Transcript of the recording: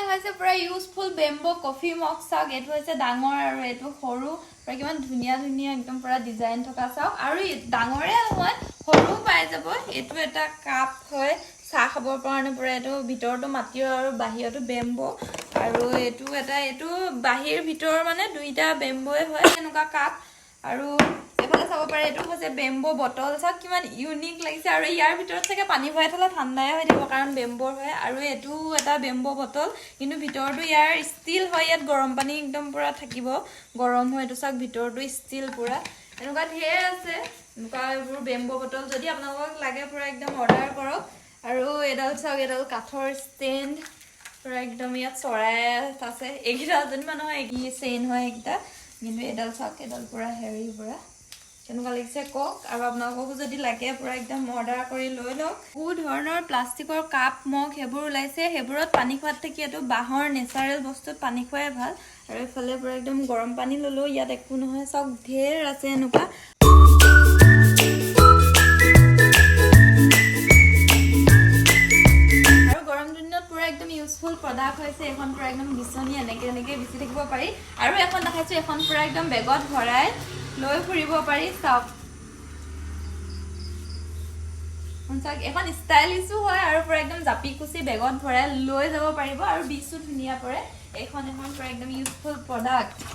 দেখাইছে পুৰা useful bamboo coffee mug চাওক এটো হৈছে ডাঙৰ আৰু এটো সৰু পুৰা কিমান ধুনীয়া ধুনীয়া একদম পুৰা ডিজাইন থকা চাওক আৰু ডাঙৰে নহয় সৰু পাই যাব এটো এটা কাপ হয় চাহ খাবৰ কাৰণে পুৰা এটো ভিতৰটো মাটিৰ আৰু বাহিৰটো বেম্বো আৰু এটো বাহিৰ ভিতৰ মানে দুইটা বেম্বোয়ে হয় এনেকুৱা কাপ আৰু এফালে চাব পাৰে এটো হৈছে বেম্বো বটল চাওক কিমান ইউনিক লাগিছে আৰু ইয়াৰ ভিতৰত থাকে পানী ভৰাই থলে ঠাণ্ডাই হৈ থাকিব কাৰণ বেম্বোৰ হয় আৰু এটো এটা বেম্বো বটল কিন্তু ভিতৰটো ইয়াৰ ষ্টিল হয় ইয়াত গৰম পানী একদম পুৰা থাকিব গৰম হয় এটো চাওক ভিতৰটো ষ্টিল পুৰা এনেকুৱা ঢেৰ আছে এনেকুৱা এইবোৰ বেম্বো বটল যদি আপোনালোকক লাগে পুৰা একদম অৰ্ডাৰ কৰক আৰু এডাল চাওক এডাল কাঠৰ ষ্টেণ্ড পুৰা একদম ইয়াত চৰাই আছে এইকেইটা যদি মানুহ এই চেইন হয় এইকেইটা কিন্তু এডাল চাওক এডাল পুৰা হেৰি পুৰা কেনেকুৱা লাগিছে কক আৰু আপোনালোককো যদি লাগে পুৰা একদম অৰ্ডাৰ কৰি লৈ লওক বহু ধৰণৰ প্লাষ্টিকৰ কাপ মগ সেইবোৰ ওলাইছে সেইবোৰত পানী খোৱাত থাকি এইটো বাঁহৰ নেচাৰেল বস্তুত পানী খোৱাই ভাল আৰু এইফালে পুৰা একদম গৰম পানী ল'লেও ইয়াত একো নহয় চাওক ঢেৰ আছে এনেকুৱা আৰু গৰম দিনত পুৰা একদম ইউজফুল প্ৰডাক্ট হৈছে এখন পুৰা একদম বিচনী এনেকে বিচি থাকিব পাৰি আৰু এখন দেখাইছো এখন পুৰা একদম বেগত ভৰাই লৈ ফুৰিব পাৰি চাওক এখন ষ্টাইলিছো হয় আৰু পুৰা একদম জাপি কুচি বেগত ভৰাই লৈ যাব পাৰিব আৰু বিচো ধুনীয়া পৰে এখন পুৰা একদম ইউজফুল প্ৰডাক্ট